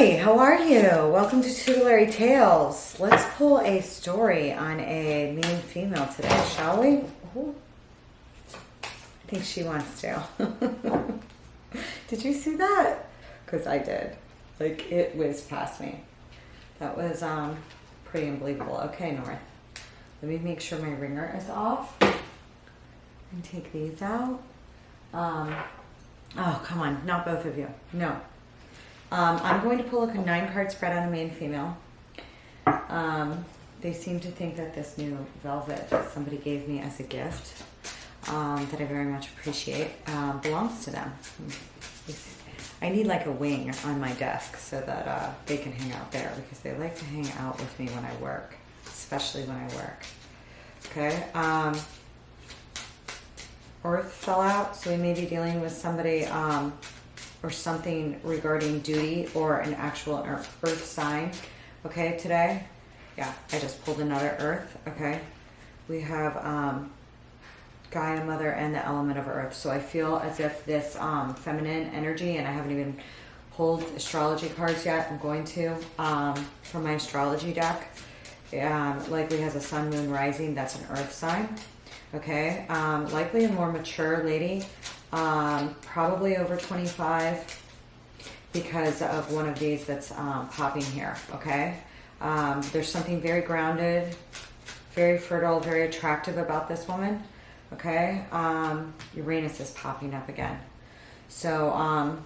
Hi, how are you? Welcome to Tutelary Tales. Let's pull a story on a male and female today, shall we? Ooh. I think she wants to. Did you see that? Because I did. Like, it whizzed past me. That was pretty unbelievable. Okay, North. Let me make sure my ringer is off. And take these out. Oh, come on. Not both of you. No. I'm going to pull a 9-card spread on a male and female. They seem to think that this new velvet that somebody gave me as a gift, that I very much appreciate, belongs to them. I need like a wing on my desk so that they can hang out there, because they like to hang out with me when I work, especially when I work. Okay. Earth fell out, so we may be dealing with somebody or something regarding duty or an actual earth sign. Okay, today. Yeah, I just pulled another earth. Okay. We have Gaia Mother and the element of earth. So I feel as if this feminine energy, and I haven't even pulled astrology cards yet. I'm going to from my astrology deck. Likely has a sun, moon, rising. That's an earth sign. Okay, likely a more mature lady, probably over 25, because of one of these that's popping here. Okay, there's something very grounded, very fertile, very attractive about this woman. Okay, Uranus is popping up again, so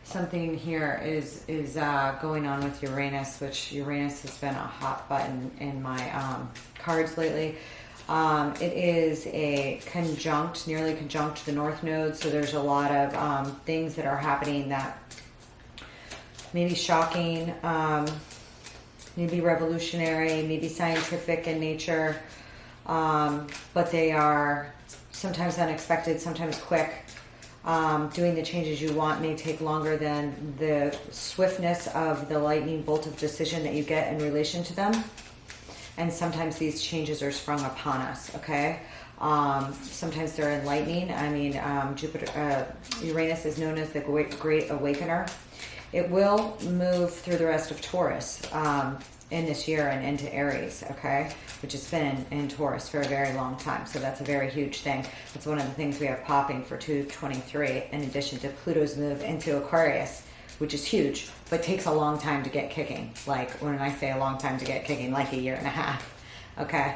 something here is going on with Uranus, which Uranus has been a hot button in my cards lately. It is a conjunct, nearly conjunct the North Node, so there's a lot of things that are happening that may be shocking, maybe revolutionary, maybe scientific in nature, but they are sometimes unexpected, sometimes quick. Doing the changes you want may take longer than the swiftness of the lightning bolt of decision that you get in relation to them. And sometimes these changes are sprung upon us, okay? Sometimes they're enlightening. I mean, Uranus is known as the Great Awakener. It will move through the rest of Taurus in this year and into Aries, okay? Which has been in Taurus for a very long time. So that's a very huge thing. That's one of the things we have popping for 2/23, in addition to Pluto's move into Aquarius, which is huge, but takes a long time to get kicking. Like, when I say a long time to get kicking, like 1.5 years. Okay.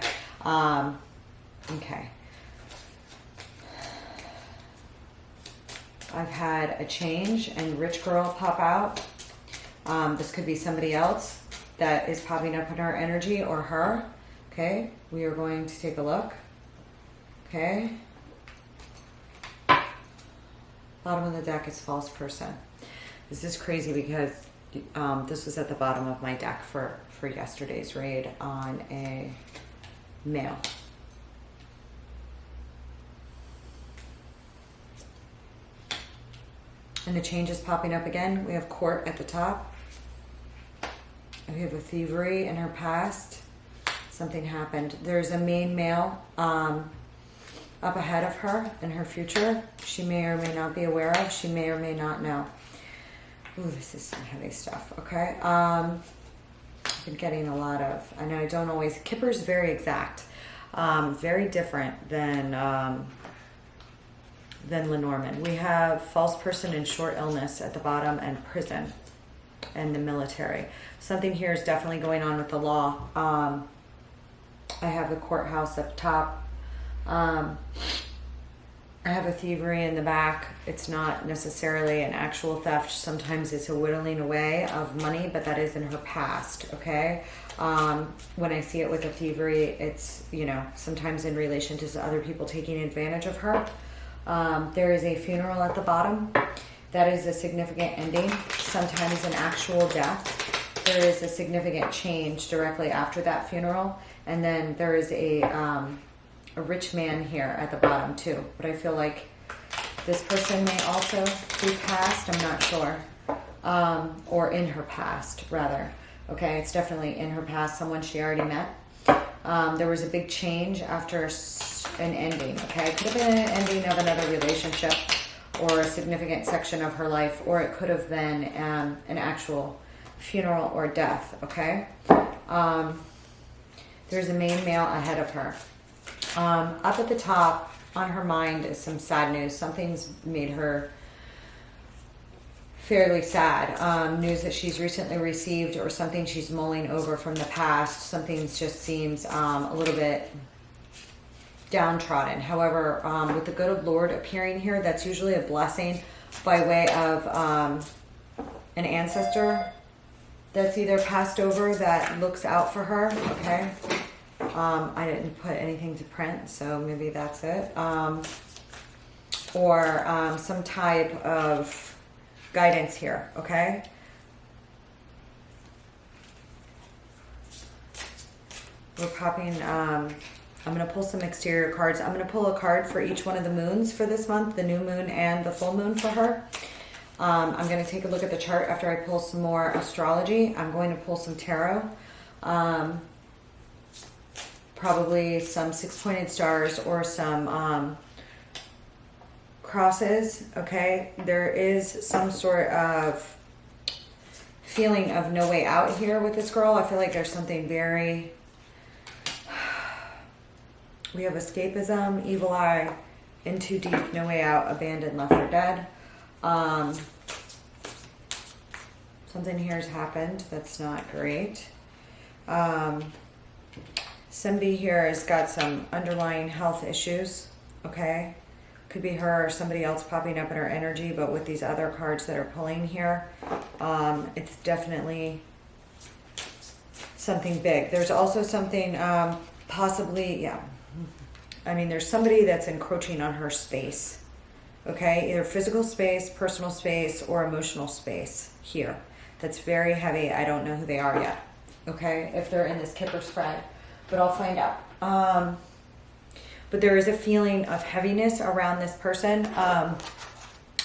Okay. I've had a change and rich girl pop out. This could be somebody else that is popping up in her energy, or her. Okay. We are going to take a look. Okay. Bottom of the deck is false person. This is crazy because this was at the bottom of my deck for yesterday's raid on a male. And the change is popping up again. We have court at the top. We have a thievery in her past. Something happened. There's a main male up ahead of her in her future. She may or may not be aware of. She may or may not know. Ooh, this is some heavy stuff. Okay. I've been getting a lot of, I know I don't always, Kipper's very exact. Very different than Lenormand. We have false person and short illness at the bottom, and prison and the military. Something here is definitely going on with the law. I have the courthouse up top. I have a thievery in the back. It's not necessarily an actual theft. Sometimes it's a whittling away of money, but that is in her past, okay? When I see it with a thievery, it's, you know, sometimes in relation to other people taking advantage of her. There is a funeral at the bottom. That is a significant ending, sometimes an actual death. There is a significant change directly after that funeral. And then there is a rich man here at the bottom too, but I feel like this person may also be past. I'm not sure, or in her past rather. Okay, it's definitely in her past, someone she already met. There was a big change after an ending. Okay, it could have been an ending of another relationship, or a significant section of her life, or it could have been an actual funeral or death, okay? There's a main male ahead of her. Up at the top on her mind is some sad news. Something's made her fairly sad. News that she's recently received, or something she's mulling over from the past. Something just seems a little bit downtrodden. However, with the good Lord appearing here, that's usually a blessing by way of an ancestor that's either passed over that looks out for her, okay? I didn't put anything to print, so maybe that's it. Or some type of guidance here, okay? We're popping, I'm going to pull some exterior cards. I'm going to pull a card for each one of the moons for this month, the new moon and the full moon for her. I'm going to take a look at the chart after I pull some more astrology. I'm going to pull some tarot. Probably some six-pointed stars or some crosses, okay? There is some sort of feeling of no way out here with this girl. I feel like there's something very... We have escapism, evil eye, in too deep, no way out, abandoned, left for dead. Something here has happened that's not great. Somebody here has got some underlying health issues, okay? Could be her or somebody else popping up in her energy, but with these other cards that are pulling here, it's definitely something big. There's also something possibly, yeah. I mean, there's somebody that's encroaching on her space, okay? Either physical space, personal space, or emotional space here. That's very heavy. I don't know who they are yet, okay? If they're in this Kipper spread. But I'll find out. But there is a feeling of heaviness around this person,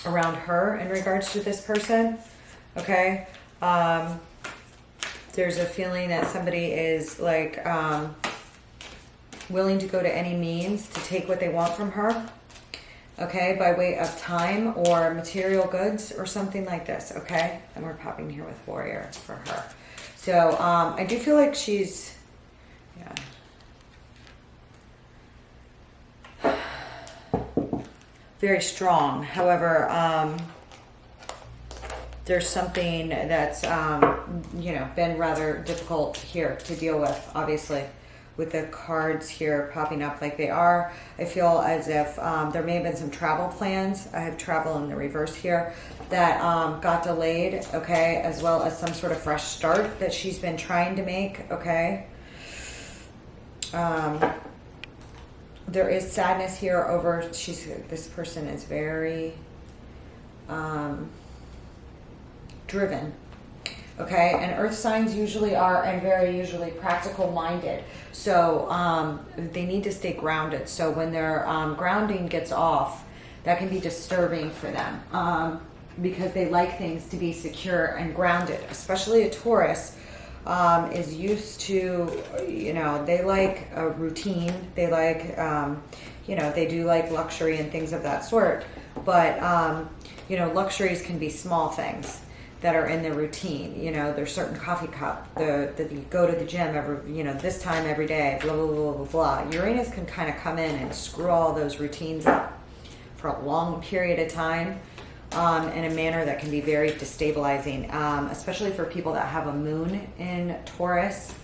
around her in regards to this person, okay? There's a feeling that somebody is like willing to go to any means to take what they want from her, okay? By way of time or material goods or something like this, okay? And we're popping here with warrior for her. So I do feel like she's... Yeah. Very strong. However, there's something that's, you know, been rather difficult here to deal with, obviously, with the cards here popping up like they are. I feel as if there may have been some travel plans. I have travel in the reverse here that got delayed, okay, as well as some sort of fresh start that she's been trying to make, okay. There is sadness here over, this person is very driven, okay, and earth signs usually are, and very usually practical minded, so they need to stay grounded. So when their grounding gets off, that can be disturbing for them, because they like things to be secure and grounded, especially a Taurus. Is used to, you know, they like a routine, they like, you know, they do like luxury and things of that sort, but, you know, luxuries can be small things that are in the routine. You know, there's certain coffee cup, you go to the gym every, you know, this time every day, blah, blah, blah, blah, blah. Uranus can kind of come in and screw all those routines up for a long period of time. In a manner that can be very destabilizing, especially for people that have a moon in Taurus.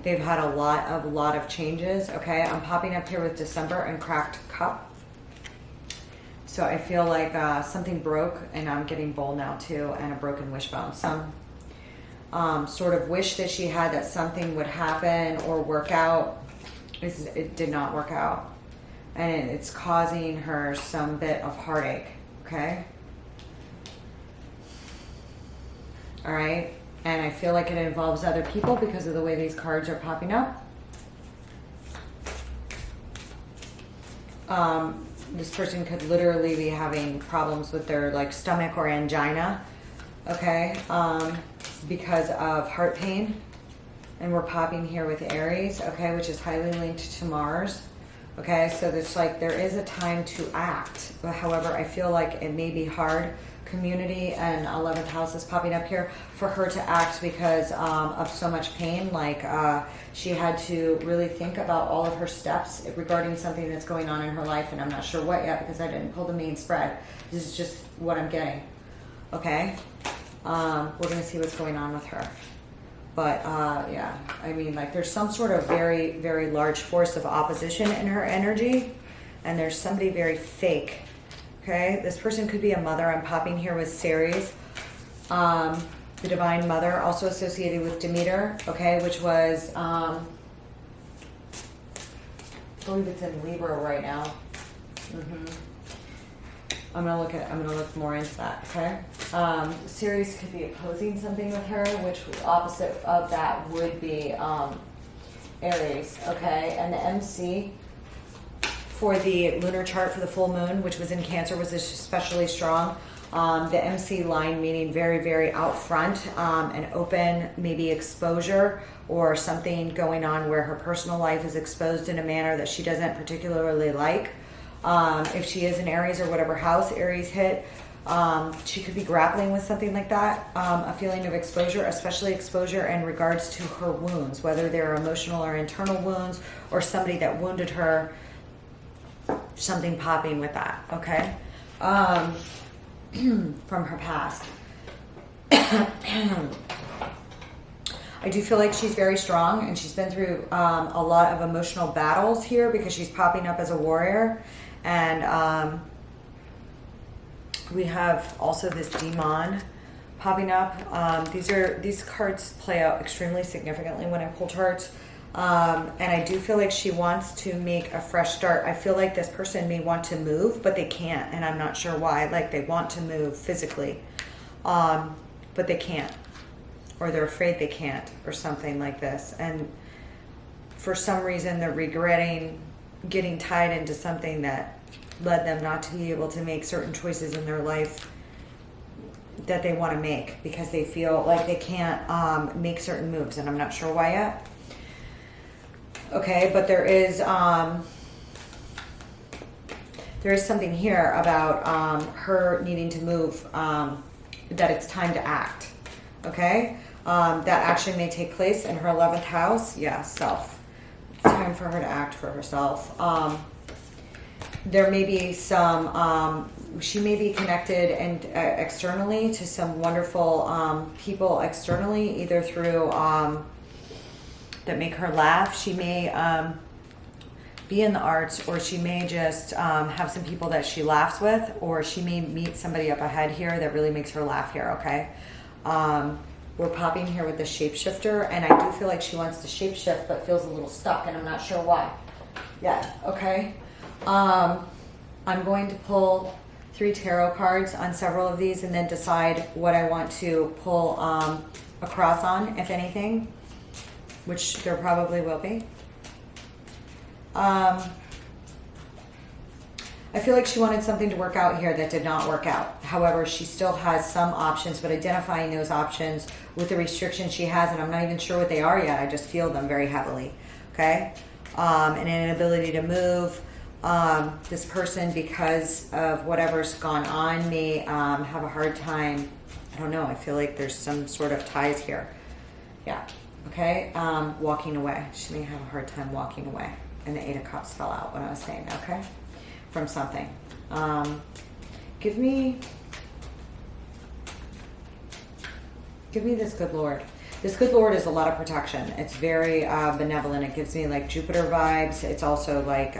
They've had a lot of changes, okay? I'm popping up here with December and cracked cup. So I feel like something broke, and I'm getting bowl now too, and a broken wishbone. Some sort of wish that she had that something would happen or work out. It did not work out. And it's causing her some bit of heartache, okay? All right, and I feel like it involves other people because of the way these cards are popping up. This person could literally be having problems with their like stomach or angina, okay, because of heart pain. And we're popping here with Aries, okay, which is highly linked to Mars, Okay, so there's like, there is a time to act. But however, I feel like it may be hard, community and 11th house is popping up here, for her to act because of so much pain. Like she had to really think about all of her steps regarding something that's going on in her life, and I'm not sure what yet because I didn't pull the main spread. This is just what I'm getting. Okay, we're gonna see what's going on with her. But yeah, I mean, like there's some sort of very, very large force of opposition in her energy, and there's somebody very fake. Okay, this person could be a mother. I'm popping here with Ceres, the Divine Mother, also associated with Demeter. Okay, which was, I believe it's in Libra right now. I'm gonna look more into that. Okay, Ceres could be opposing something with her, which opposite of that would be Aries. Okay, and the MC for the lunar chart for the full moon, which was in Cancer, was especially strong. The MC line meaning very, very out front and open, maybe exposure or something going on where her personal life is exposed in a manner that she doesn't particularly like. If she is in Aries or whatever house Aries hit, she could be grappling with something like that, a feeling of exposure, especially exposure in regards to her wounds, whether they're emotional or internal wounds or somebody that wounded her, something popping with that, okay, from her past. I do feel like she's very strong, and she's been through a lot of emotional battles here because she's popping up as a warrior. And we have also this demon popping up. These cards play out extremely significantly when I pull charts. And I do feel like she wants to make a fresh start. I feel like this person may want to move, but they can't, and I'm not sure why. Like they want to move physically, but they can't, or they're afraid they can't, or something like this. And for some reason, they're regretting getting tied into something that led them not to be able to make certain choices in their life that they want to make because they feel like they can't make certain moves, and I'm not sure why yet. Okay, but there is something here about her needing to move, that it's time to act. Okay, that action may take place in her 11th house. Yeah, self. It's time for her to act for herself. There may be some, she may be connected and externally to some wonderful people externally, either through that make her laugh. She may be in the arts, or she may just have some people that she laughs with, or she may meet somebody up ahead here that really makes her laugh here, okay? We're popping here with the shapeshifter, and I do feel like she wants to shapeshift but feels a little stuck, and I'm not sure why. Yeah, okay. I'm going to pull 3 tarot cards on several of these and then decide what I want to pull across on, if anything, which there probably will be. I feel like she wanted something to work out here that did not work out. However, she still has some options, but identifying those options with the restrictions she has, and I'm not even sure what they are yet, I just feel them very heavily, okay? And an inability to move. This person, because of whatever's gone on, may have a hard time, I don't know, I feel like there's some sort of ties here. Yeah, okay, walking away. She may have a hard time walking away. And the 8 of Cups fell out when I was saying, okay, from something. Give me this good Lord. This good Lord is a lot of protection. It's very benevolent. It gives me like Jupiter vibes. It's also like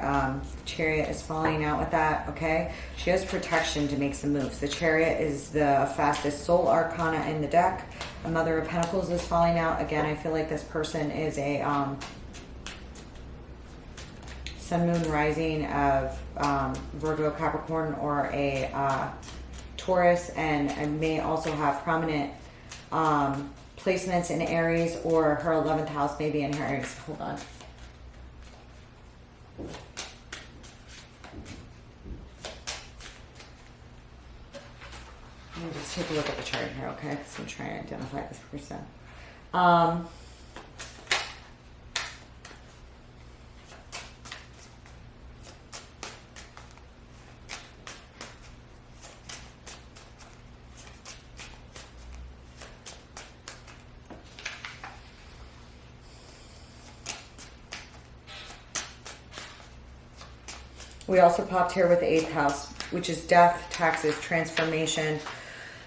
Chariot is falling out with that, okay? She has protection to make some moves. The Chariot is the fastest soul arcana in the deck. A Mother of Pentacles is falling out. Again, I feel like this person is a Sun, Moon, Rising of Virgo, Capricorn, or a Taurus, and may also have prominent placements in Aries, or her 11th house may be in Aries. Hold on. Let me just take a look at the chart here, okay? Because I'm trying to identify this person. We also popped here with the 8th house, which is death, taxes, transformation,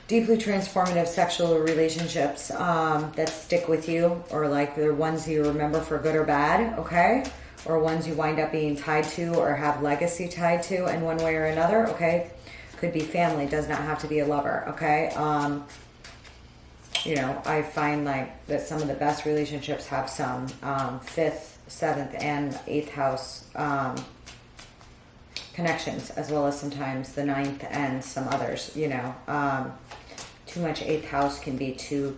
deeply transformative sexual relationships that stick with you, or like they're ones you remember for good or bad, okay? Or ones you wind up being tied to or have legacy tied to in one way or another, okay? Could be family, does not have to be a lover, okay? You know, I find like that some of the best relationships have some 5th, 7th, and 8th house connections, as well as sometimes the 9th and some others, you know. Too much 8th house can be too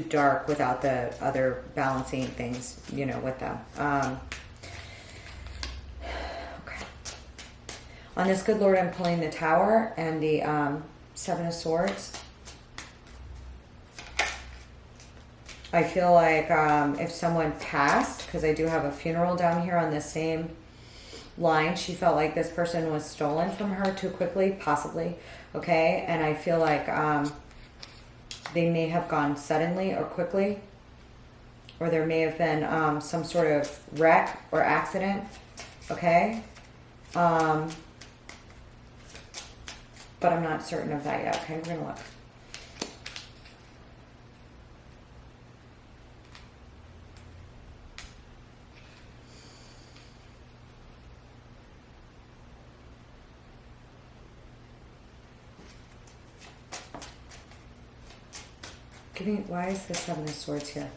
dark without the other balancing things, you know, with them. Okay. On this good Lord, I'm pulling the Tower and the 7 of Swords. I feel like if someone passed, because I do have a funeral down here on the same line, she felt like this person was stolen from her too quickly, possibly, okay? And I feel like they may have gone suddenly or quickly, or there may have been some sort of wreck or accident, okay? But I'm not certain of that yet, okay? We're gonna look. Why is the 7 of Swords here?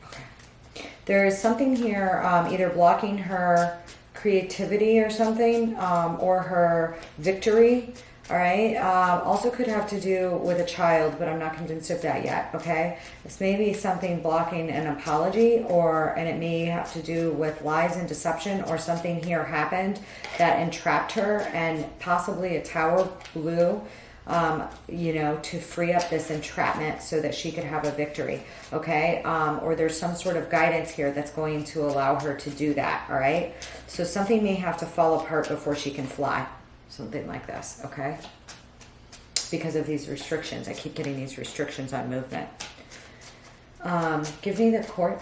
Okay. There is something here either blocking her creativity or something, or her victory, all right? Also could have to do with a child, but I'm not convinced of that yet, okay? This may be something blocking an apology, and it may have to do with lies and deception, or something here happened that entrapped her, and possibly a tower blew, you know, to free up this entrapment so that she could have a victory, okay? Or there's some sort of guidance here that's going to allow her to do that, all right? So something may have to fall apart before she can fly. Something like this, okay? Because of these restrictions. I keep getting these restrictions on movement. Give me the Court.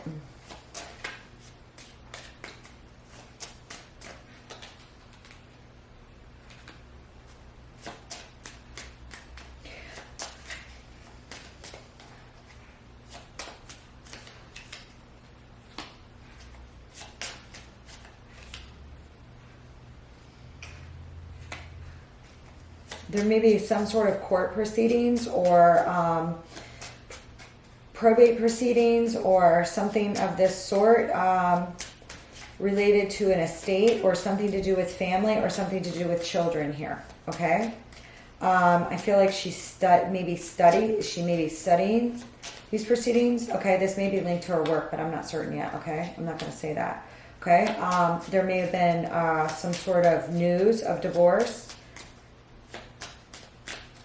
There may be some sort of court proceedings or probate proceedings or something of this sort related to an estate, or something to do with family, or something to do with children here, okay? I feel like she may be studying these proceedings. Okay, this may be linked to her work, but I'm not certain yet, okay? I'm not going to say that, okay? There may have been some sort of news of divorce,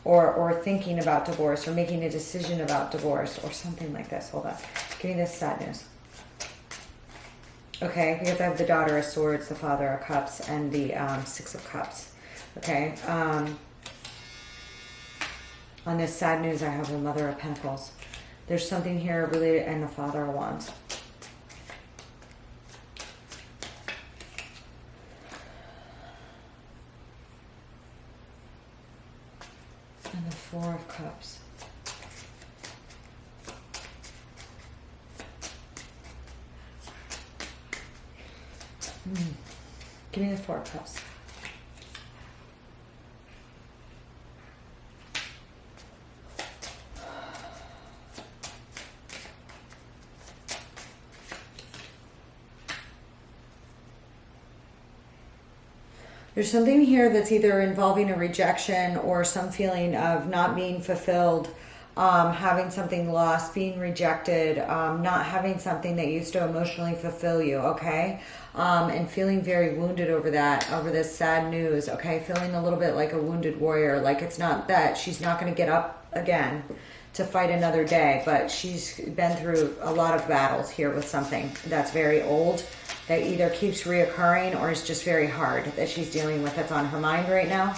or thinking about divorce, or making a decision about divorce, or something like this. Hold on. Give me this sad news. Okay, we have to have the Daughter of Swords, the Father of Cups, and the 6 of Cups. Okay. On this sad news, I have the Mother of Pentacles. There's something here related, and the Father of Wands. And the 4 of Cups. Give me the 4 of Cups. There's something here that's either involving a rejection or some feeling of not being fulfilled, having something lost, being rejected, not having something that used to emotionally fulfill you, okay? And feeling very wounded over that, over this sad news, okay? Feeling a little bit like a wounded warrior, like it's not that she's not going to get up again to fight another day, but she's been through a lot of battles here with something that's very old, that either keeps reoccurring or is just very hard that she's dealing with, that's on her mind right now.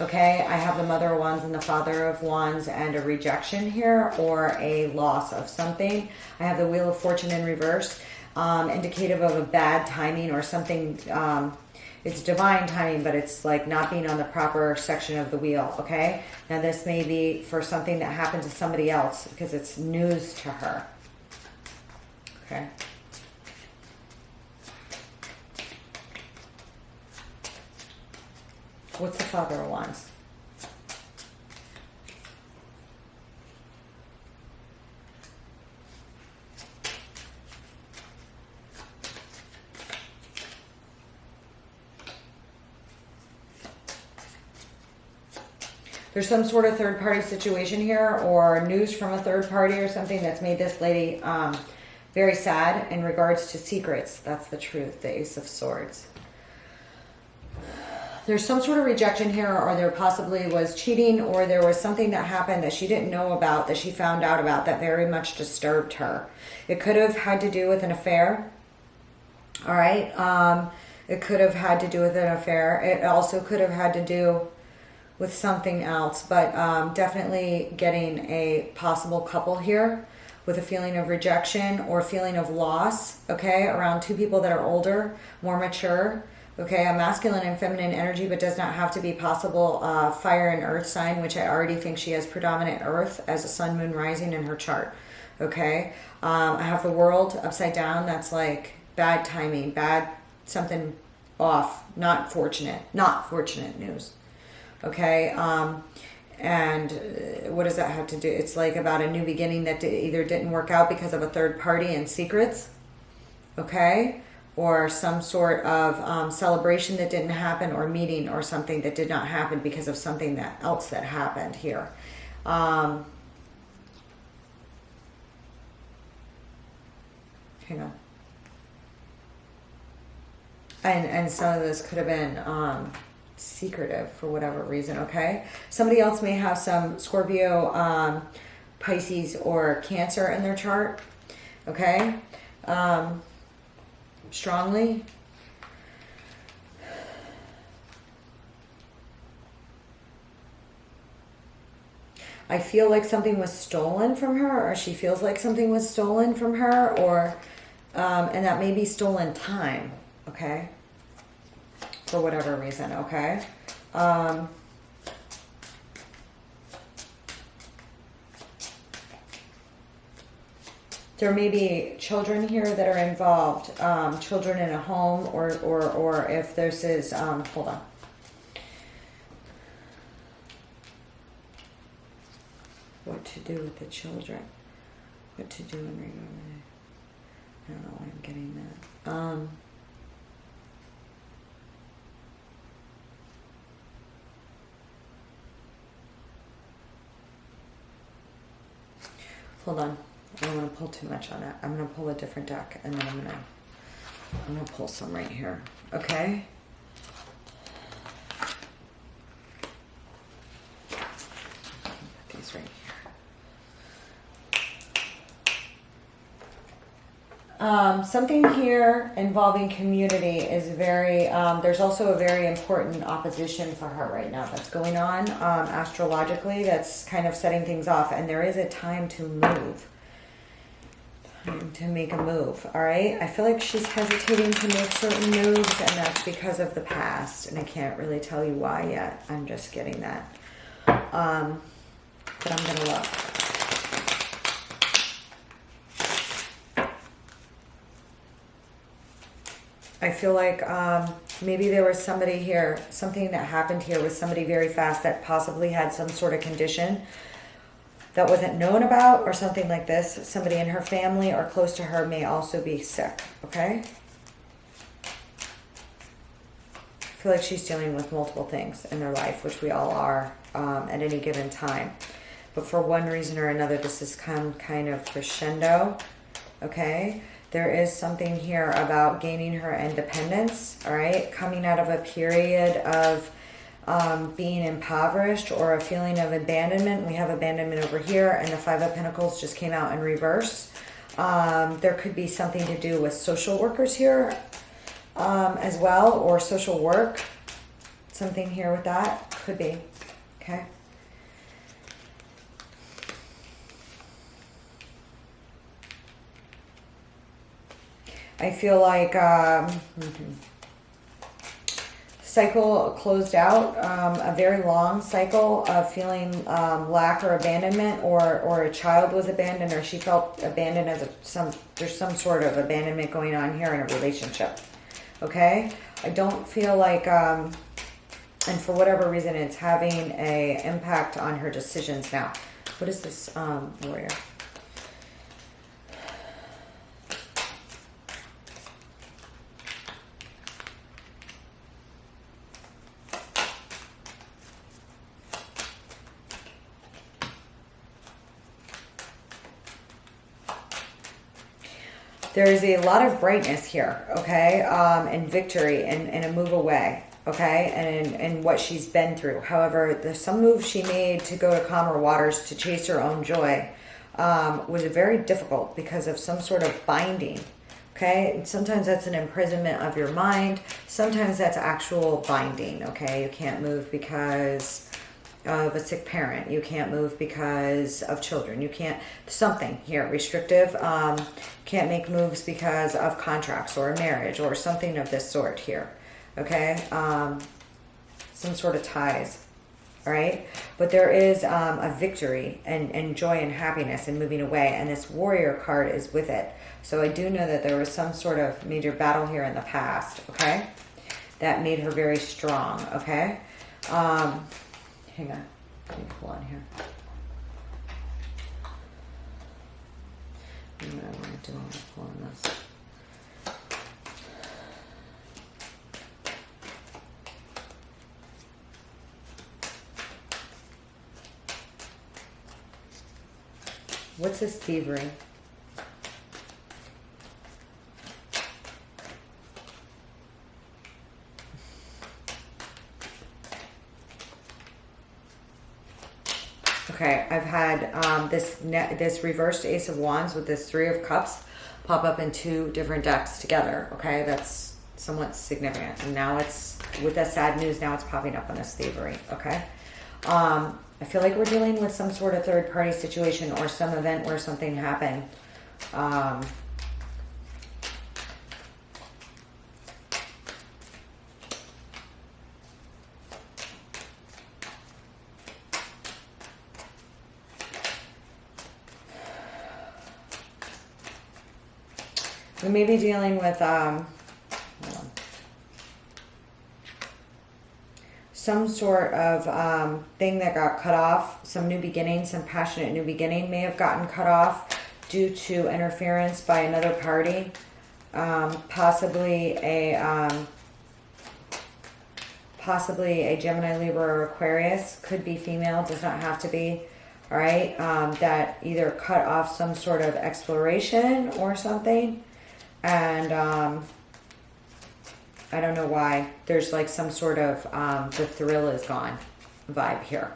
Okay, I have the Mother of Wands and the Father of Wands and a rejection here or a loss of something. I have the Wheel of Fortune in reverse, indicative of a bad timing or something. It's divine timing, but it's like not being on the proper section of the wheel, okay? Now this may be for something that happened to somebody else because it's news to her, okay? What's the Father of Wands? There's some sort of third party situation here or news from a third party or something that's made this lady very sad in regards to secrets. That's the truth, the Ace of Swords. There's some sort of rejection here, or there possibly was cheating, or there was something that happened that she didn't know about, that she found out about, that very much disturbed her. It could have had to do with an affair. All right. It could have had to do with an affair. It also could have had to do with something else, but definitely getting a possible couple here with a feeling of rejection or feeling of loss, okay, around two people that are older, more mature, okay, a masculine and feminine energy, but does not have to be possible fire and earth sign, which I already think she has predominant earth as a sun, moon, rising in her chart, okay. I have the World upside down. That's like bad timing, bad, something off, not fortunate news. Okay, and what does that have to do? It's like about a new beginning that either didn't work out because of a third party and secrets, okay, or some sort of celebration that didn't happen, or meeting or something that did not happen because of something else that happened here. Hang on. And some of this could have been secretive for whatever reason, okay? Somebody else may have some Scorpio, Pisces, or Cancer in their chart, okay? Strongly. I feel like something was stolen from her, or she feels like something was stolen from her, or and that may be stolen time, okay? For whatever reason, okay? There may be children here that are involved, children in a home, or if this is, hold on. What to do with the children? What to do in regard? I don't know why I'm getting that. Hold on. I don't want to pull too much on it. I'm going to pull a different deck, and then I'm going to pull some right here. Okay? Put these right here. Something here involving community is very, there's also a very important opposition for her right now that's going on astrologically, that's kind of setting things off, and there is a time to move. To make a move, all right? I feel like she's hesitating to make certain moves, and that's because of the past, and I can't really tell you why yet. I'm just getting that. But I'm going to look. I feel like maybe there was somebody here, something that happened here with somebody very fast that possibly had some sort of condition that wasn't known about, or something like this. Somebody in her family or close to her may also be sick, okay? I feel like she's dealing with multiple things in their life, which we all are at any given time. But for one reason or another, this has come kind of crescendo, okay? There is something here about gaining her independence, all right? Coming out of a period of being impoverished or a feeling of abandonment. We have abandonment over here, and the Five of Pentacles just came out in reverse. There could be something to do with social workers here as well, or social work. Something here with that. Could be. Okay. I feel like cycle closed out, a very long cycle of feeling lack or abandonment, or a child was abandoned, or she felt abandoned as there's some sort of abandonment going on here in a relationship. Okay? I don't feel like, and for whatever reason, it's having a impact on her decisions now. What is this warrior? There's a lot of brightness here, okay, and victory and a move away, okay, and what she's been through. However, some move she made to go to calmer waters to chase her own joy was very difficult because of some sort of binding, okay. And sometimes that's an imprisonment of your mind. Sometimes that's actual binding, okay. You can't move because of a sick parent. You can't move because of children. You can't, something here, restrictive. Can't make moves because of contracts or a marriage or something of this sort here. Okay? Some sort of ties. All right? But there is a victory and joy and happiness and moving away. And this warrior card is with it. So I do know that there was some sort of major battle here in the past. Okay? That made her very strong. Okay? Hang on. Let me pull on here. What do I want to do? I want to pull on this. What's this thievery? Okay, I've had this reversed Ace of Wands with this Three of Cups pop up in two different decks together. Okay, that's somewhat significant. And now it's, with that sad news, now it's popping up on this thievery. Okay, I feel like we're dealing with some sort of third party situation or some event where something happened. We may be dealing with some sort of thing that got cut off, some new beginning, some passionate new beginning may have gotten cut off due to interference by another party, possibly a Gemini, Libra, or Aquarius. Could be female, does not have to be. All right, that either cut off some sort of exploration or something. And I don't know why. There's like some sort of the thrill is gone vibe here.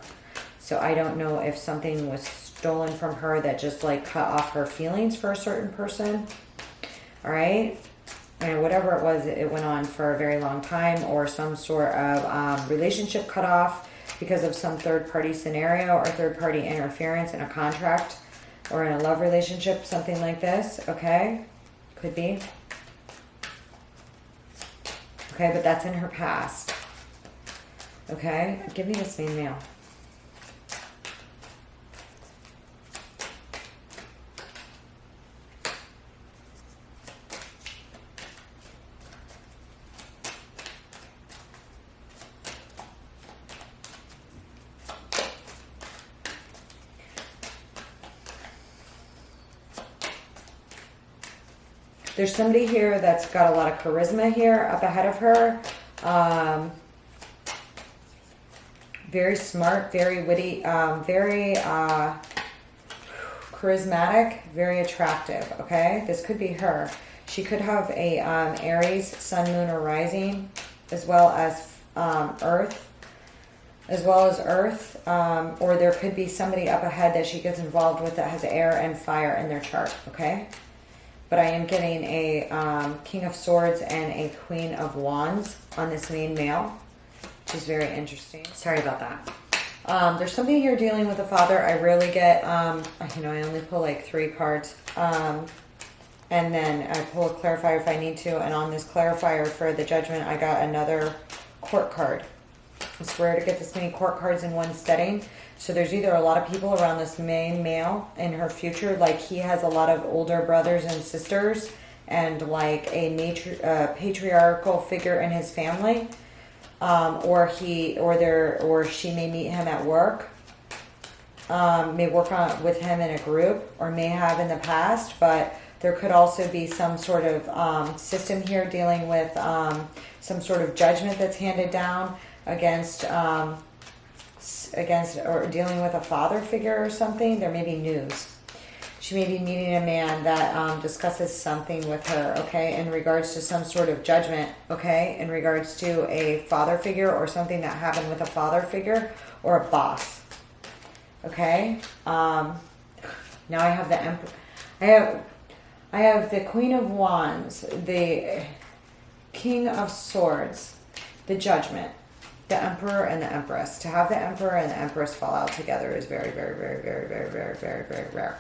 So I don't know if something was stolen from her that just like cut off her feelings for a certain person. All right. And whatever it was, it went on for a very long time, or some sort of relationship cut off because of some third party scenario or third party interference in a contract or in a love relationship, something like this. Okay. Could be. Okay, but that's in her past. Okay, give me this main male. There's somebody here that's got a lot of charisma here up ahead of her. Very smart, very witty, very charismatic, very attractive, okay? This could be her. She could have a Aries, Sun, Moon, or Rising, as well as Earth. Or there could be somebody up ahead that she gets involved with that has air and fire in their chart, okay? But I am getting a King of Swords and a Queen of Wands on this main male. which is very interesting. Sorry about that. There's something here dealing with a father. I rarely get, you know, I only pull like 3 cards. And then I pull a clarifier if I need to. And on this clarifier for the judgment, I got another court card. It's rare to get this many court cards in one setting. So there's either a lot of people around this main male in her future, like he has a lot of older brothers and sisters, and like a patriarchal figure in his family, or she may meet him at work, may work with him in a group, or may have in the past. But there could also be some sort of system here dealing with some sort of judgment that's handed down against or dealing with a father figure or something. There may be news. She may be meeting a man that discusses something with her, okay, in regards to some sort of judgment, okay, in regards to a father figure or something that happened with a father figure or a boss, okay. Now I have the Emperor. I have the Queen of Wands, the King of Swords, the Judgment, the Emperor, and the Empress. To have the Emperor and the Empress fall out together is very, very, very, very, very, very, very, very rare.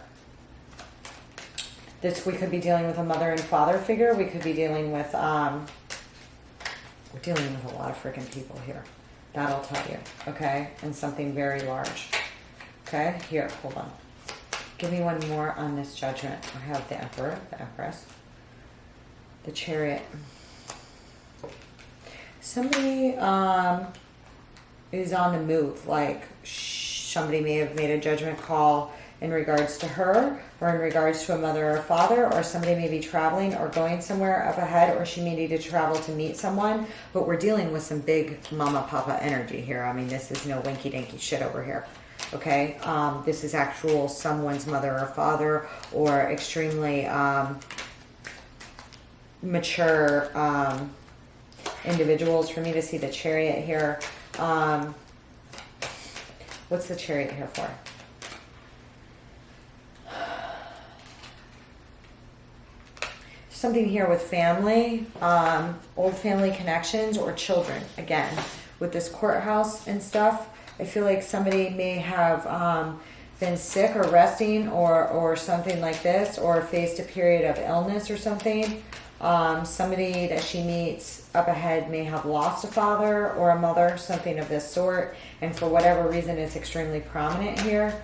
We could be dealing with a mother and father figure. We could be dealing with, we're dealing with a lot of freaking people here. That'll tell you, okay? And something very large. Okay, here, hold on. Give me one more on this judgment. I have the Emperor, the Empress, the Chariot. Somebody is on the move. Like somebody may have made a judgment call in regards to her, or in regards to a mother or a father, or somebody may be traveling or going somewhere up ahead, or she may need to travel to meet someone. But we're dealing with some big mama papa energy here. I mean, this is no winky dinky shit over here. Okay, this is actual someone's mother or father, or extremely mature individuals. For me to see the Chariot here, what's the Chariot here for? Something here with family, old family connections, or children. Again, with this courthouse and stuff, I feel like somebody may have been sick or resting, or something like this, or faced a period of illness or something. Somebody that she meets up ahead may have lost a father or a mother, something of this sort, and for whatever reason it's extremely prominent here.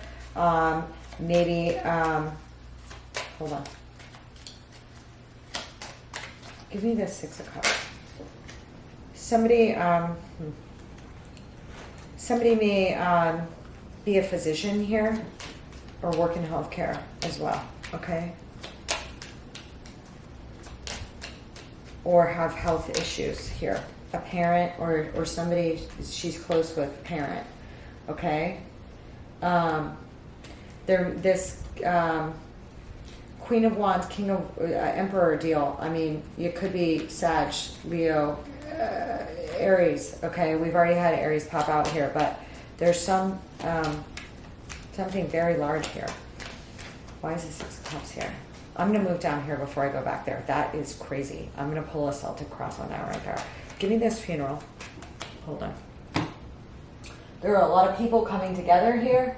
Maybe, hold on. Give me the Six of Cups. Somebody may be a physician here, or work in healthcare as well, okay? Or have health issues here. A parent or somebody she's close with, parent, okay? This Queen of Wands, King of Emperor deal. I mean, it could be Sag, Leo, Aries. Okay, we've already had Aries pop out here, but there's something very large here. Why is the Six of Cups here? I'm going to move down here before I go back there. That is crazy. I'm going to pull a Celtic cross on that right there. Give me this funeral. Hold on. There are a lot of people coming together here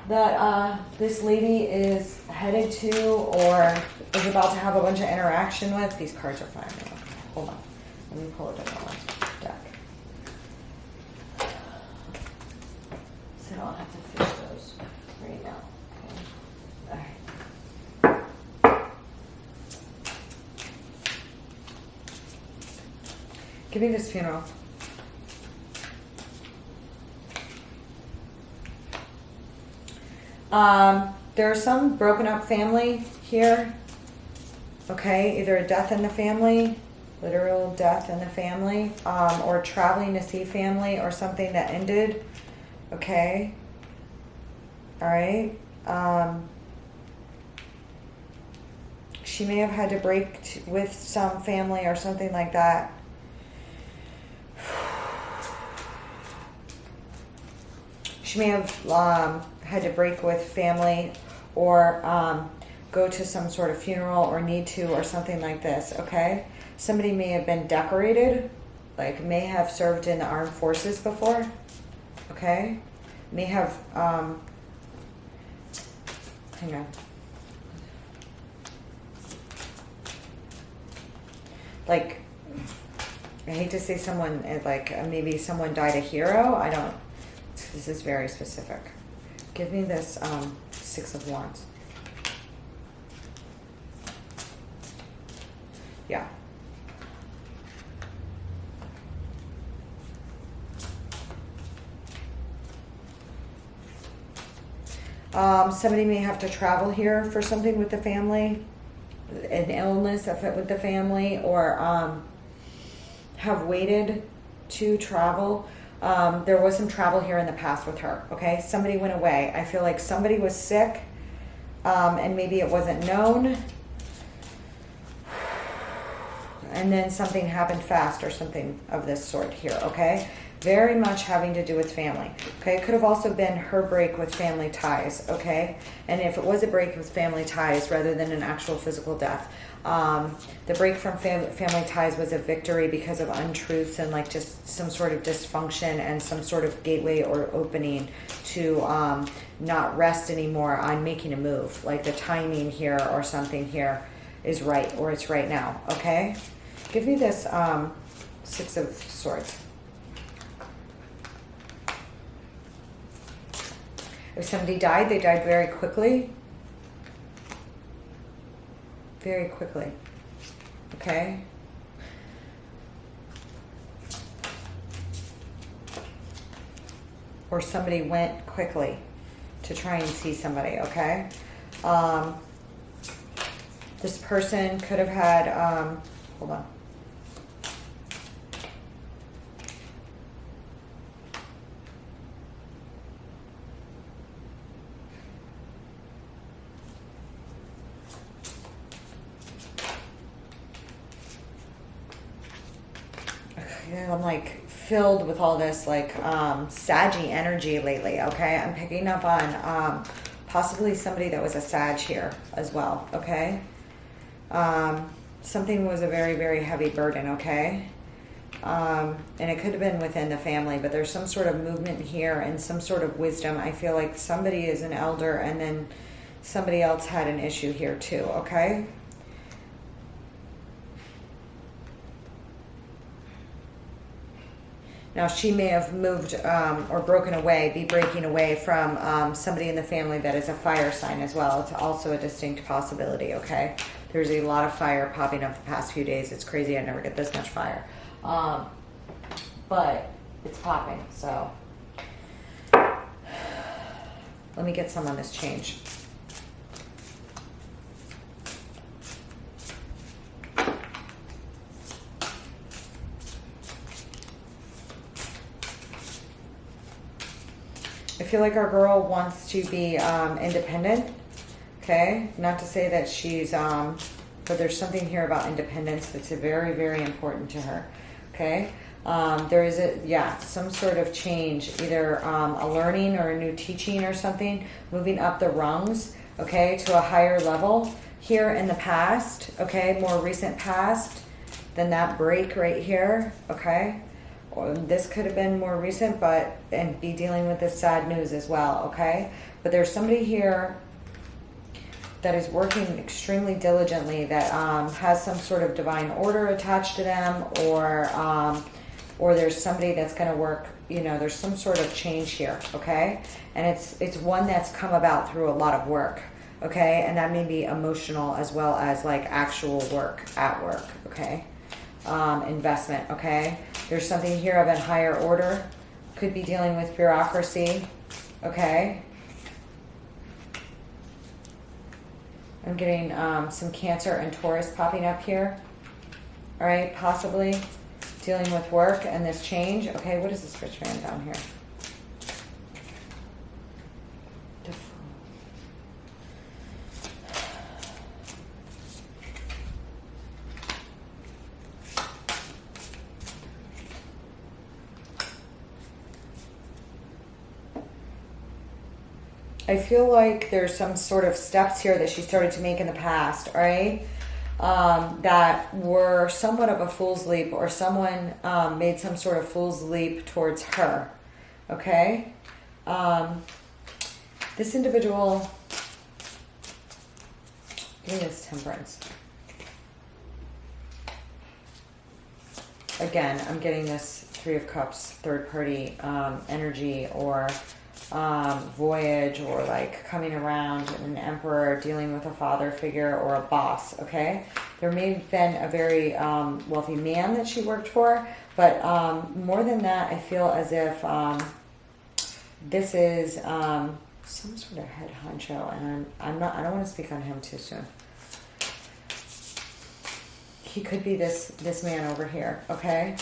that this lady is headed to, or is about to have a bunch of interaction with. These cards are fine. Okay, hold on. Let me pull a different one. Deck. So I don't have to fish those right now. Okay. All right. Give me this funeral. There's some broken up family here. Okay, either a death in the family, literal death in the family, or traveling to see family, or something that ended. Okay. All right. She may have had to break with some family or something like that. She may have had to break with family, or go to some sort of funeral, or need to, or something like this, okay? Somebody may have been decorated, Like may have served in the armed forces before. Okay. May have, hang on. Like, I hate to say someone, like maybe someone died a hero. I don't, this is very specific. Give me this 6 of Wands. Yeah. Somebody may have to travel here for something with the family, an illness with the family, or have waited to travel. There was some travel here in the past with her, okay? Somebody went away. I feel like somebody was sick, and maybe it wasn't known, and then something happened fast or something of this sort here, okay? Very much having to do with family, okay? It could have also been her break with family ties, okay? And if it was a break with family ties rather than an actual physical death, the break from family ties was a victory because of untruths and like just some sort of dysfunction and some sort of gateway or opening to not rest anymore on making a move. Like the timing here or something here is right, or it's right now, okay? Give me this 6 of Swords. If somebody died, they died very quickly. Very quickly. Okay? Or somebody went quickly to try and see somebody, okay? This person could have had, hold on. I'm like filled with all this like Saggy energy lately, okay? I'm picking up on possibly somebody that was a Sag here as well, okay? Something was a very, very heavy burden, okay? And it could have been within the family, but there's some sort of movement here and some sort of wisdom. I feel like somebody is an elder and then somebody else had an issue here too, okay? Now, she may have moved or broken away, be breaking away from somebody in the family that is a fire sign as well. It's also a distinct possibility, okay? There's a lot of fire popping up the past few days. It's crazy. I never get this much fire. But it's popping, so. Let me get some on this change. I feel like our girl wants to be independent, okay? Not to say that she's, but there's something here about independence that's very, very important to her, okay? There is some sort of change, either a learning or a new teaching or something, moving up the rungs, okay, to a higher level here in the past, okay, more recent past than that break right here, okay? Or this could have been more recent, and be dealing with this sad news as well, okay? But there's somebody here that is working extremely diligently that has some sort of divine order attached to them, or there's somebody that's going to work, there's some sort of change here, okay? And it's one that's come about through a lot of work, okay? And that may be emotional as well as like actual work at work, okay? Investment, okay? There's something here of a higher order. Could be dealing with bureaucracy, okay? I'm getting some Cancer and Taurus popping up here. All right, possibly dealing with work and this change. Okay, what is this rich man down here? I feel like there's some sort of steps here that she started to make in the past, all right? that were somewhat of a fool's leap, or someone made some sort of fool's leap towards her. Okay? This individual, give me this Temperance. Again, I'm getting this Three of Cups, third party energy, or voyage, or like coming around, an emperor, dealing with a father figure or a boss. Okay, there may have been a very wealthy man that she worked for, but more than that, I feel as if this is some sort of head honcho, and I don't want to speak on him too soon. He could be this man over here. Okay,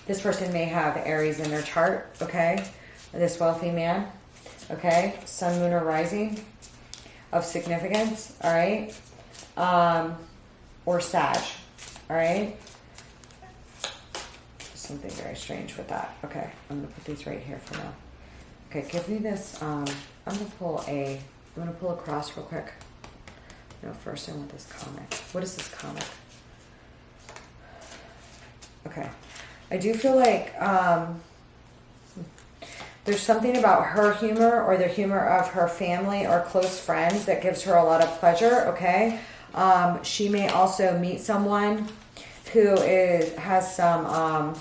this person may have Aries in their chart. Okay. This wealthy man, okay, Sun, Moon, or Rising of significance, all right, or Sag, all right. Something very strange with that. Okay, I'm gonna put these right here for now. Okay, give me this. I'm gonna pull a cross real quick. No, first I want this comic. What is this comic? Okay, I do feel like there's something about her humor, or the humor of her family or close friends, that gives her a lot of pleasure, okay? She may also meet someone who has some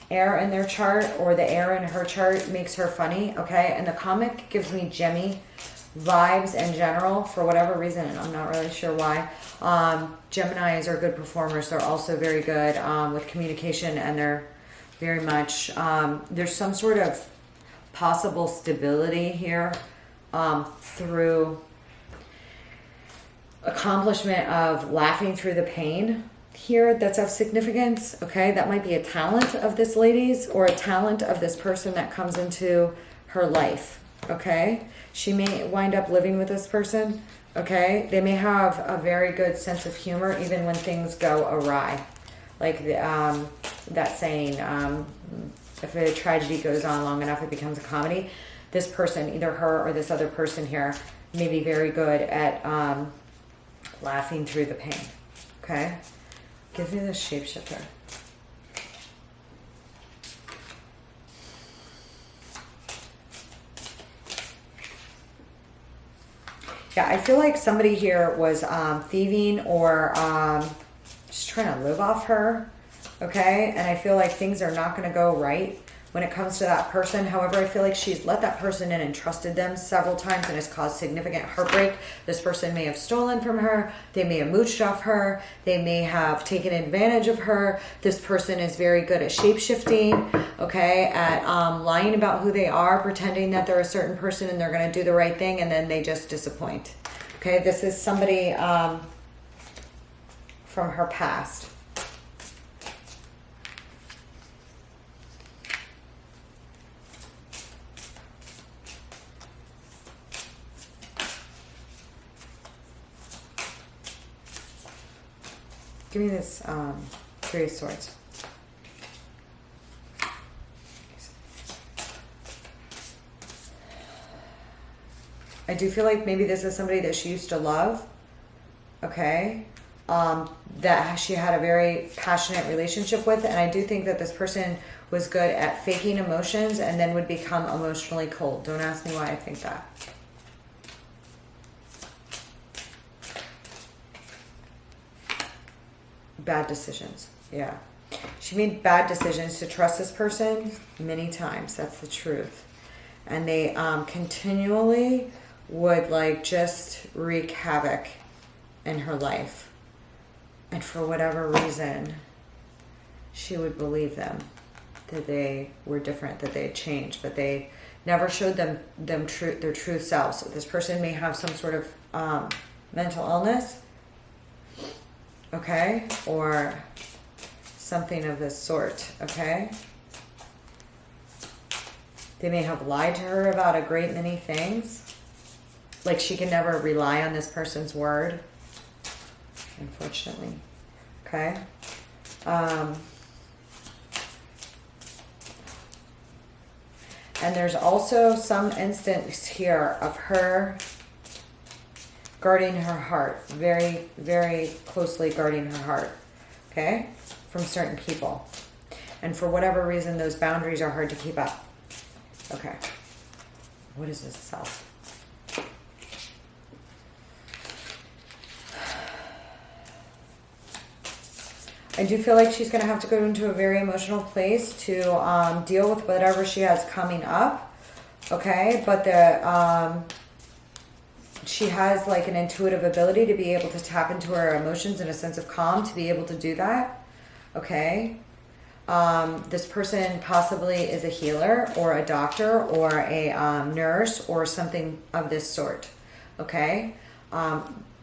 air in their chart, or the air in her chart makes her funny, okay? And the comic gives me Gemmy vibes in general, for whatever reason, and I'm not really sure why. Geminis are good performers. They're also very good with communication, and they're very much, there's some sort of possible stability here through accomplishment of laughing through the pain here that's of significance. Okay, that might be a talent of this lady's, or a talent of this person that comes into her life. Okay, she may wind up living with this person. Okay, they may have a very good sense of humor even when things go awry, like that saying, if a tragedy goes on long enough, it becomes a comedy. This person, either her or this other person here, may be very good at laughing through the pain. Okay? Give me this shapeshifter. Yeah, I feel like somebody here was thieving, or just trying to live off her. Okay, and I feel like things are not going to go right when it comes to that person. However, I feel like she's let that person in and trusted them several times, and has caused significant heartbreak. This person may have stolen from her. They may have mooched off her. They may have taken advantage of her. This person is very good at shape-shifting, okay, at lying about who they are, pretending that they're a certain person and they're going to do the right thing, and then they just disappoint. Okay, this is somebody from her past. Give me this Three of Swords. I do feel like maybe this is somebody that she used to love, okay, that she had a very passionate relationship with, and I do think that this person was good at faking emotions and then would become emotionally cold. Don't ask me why I think that. Bad decisions. Yeah. She made bad decisions to trust this person many times. That's the truth. And they continually would like just wreak havoc in her life. And for whatever reason, she would believe them, that they were different, that they had changed, but they never showed them their true selves. So this person may have some sort of mental illness, okay, or something of this sort, okay? They may have lied to her about a great many things. Like she can never rely on this person's word, unfortunately, okay? And there's also some instance here of her guarding her heart, very, very closely guarding her heart, okay, from certain people. And for whatever reason, those boundaries are hard to keep up. Okay. What is this self? I do feel like she's going to have to go into a very emotional place to deal with whatever she has coming up. Okay. But she has like an intuitive ability to be able to tap into her emotions and a sense of calm to be able to do that. Okay. This person possibly is a healer or a doctor or a nurse or something of this sort. Okay.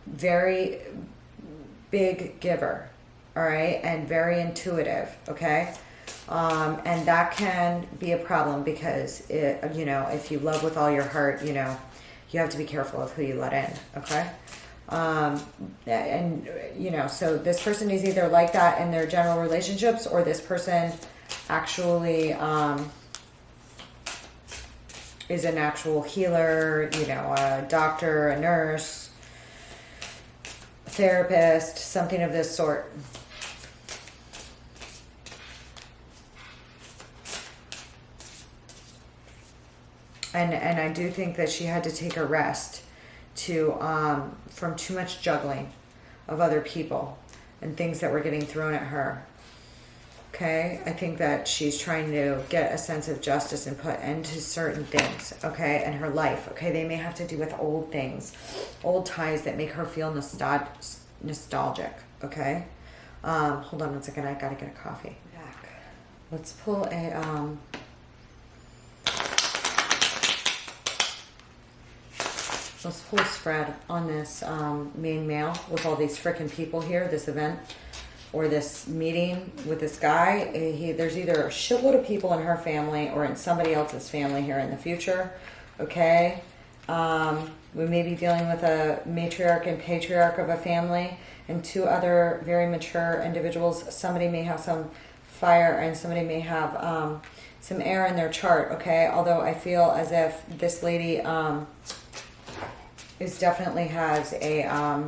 Very big giver. All right. And very intuitive. Okay. And that can be a problem because it, you know, if you love with all your heart, you know, you have to be careful of who you let in. Okay. And you know, so this person is either like that in their general relationships, or this person actually is an actual healer, you know, a doctor, a nurse, a therapist, something of this sort. And I do think that she had to take a rest to from too much juggling of other people and things that were getting thrown at her. Okay, I think that she's trying to get a sense of justice and put end to certain things, okay, in her life. Okay, they may have to do with old things, old ties that make her feel nostalgic. Okay, hold on one second, I gotta get a coffee. Back. Let's pull a let's pull a spread on this main male with all these freaking people here, this event or this meeting with this guy. There's either a shitload of people in her family or in somebody else's family here in the future. Okay. We may be dealing with a matriarch and patriarch of a family and two other very mature individuals. Somebody may have some fire and somebody may have some air in their chart. Okay. Although I feel as if this lady is definitely has a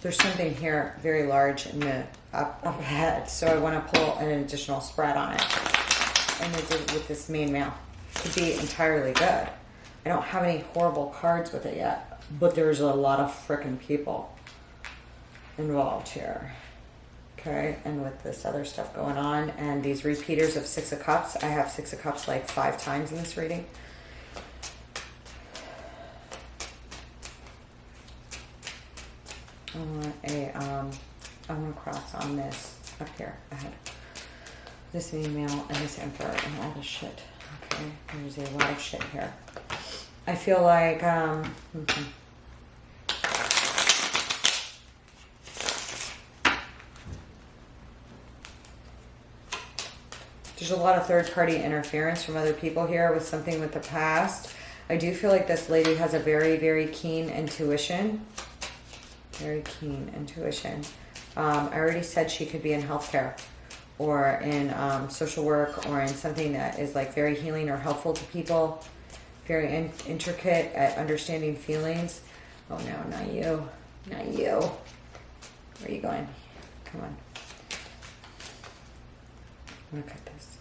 there's something here very large in the up ahead, so I want to pull an additional spread on it. And I did it with this main male. Could be entirely good. I don't have any horrible cards with it yet, but there's a lot of frickin' people involved here. Okay, and with this other stuff going on, and these repeaters of Six of Cups, I have Six of Cups like 5 times in this reading. I want to cross on this up here ahead. This email and this emperor and all this shit. Okay, there's a lot of shit here. I feel like there's a lot of third-party interference from other people here with something with the past. I do feel like this lady has a very, very keen intuition. Very keen intuition. I already said she could be in healthcare or in social work or in something that is like very healing or helpful to people. Very intricate at understanding feelings. Oh no, not you. Not you. Where are you going? Come on. I'm gonna cut this.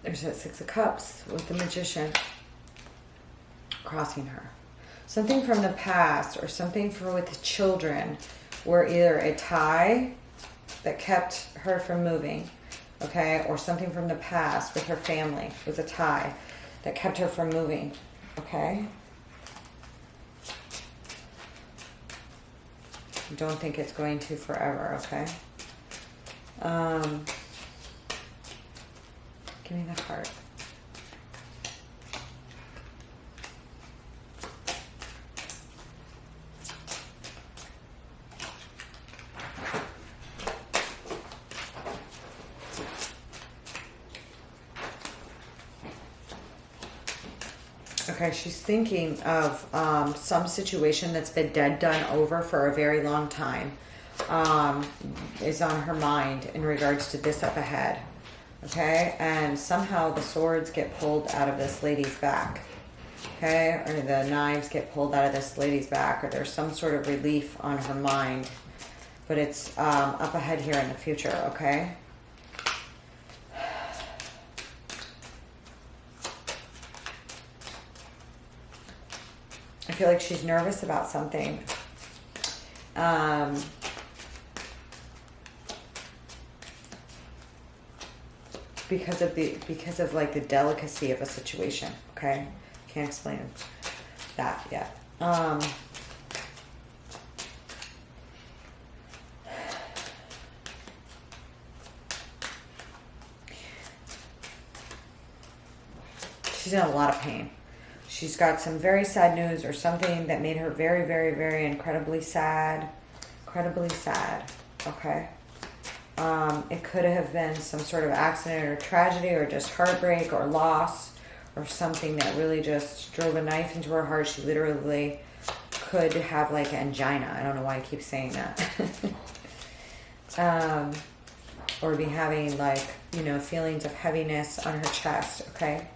There's that Six of Cups with the Magician crossing her. Something from the past or something with children were either a tie that kept her from moving, okay, or something from the past with her family was a tie that kept her from moving, okay? Don't think it's going to forever, okay? Give me the heart. Okay, she's thinking of some situation that's been done over for a very long time. Is on her mind in regards to this up ahead. Okay, and somehow the swords get pulled out of this lady's back. Okay, or the knives get pulled out of this lady's back, or there's some sort of relief on her mind. But it's up ahead here in the future, okay? I feel like she's nervous about something. Because of like the delicacy of a situation, okay? Can't explain that yet. She's in a lot of pain. She's got some very sad news or something that made her very, very, very incredibly sad. Incredibly sad, okay? It could have been some sort of accident or tragedy or just heartbreak or loss or something that really just drove a knife into her heart. She literally could have like angina. I don't know why I keep saying that. Or be having like, you know, feelings of heaviness on her chest, okay?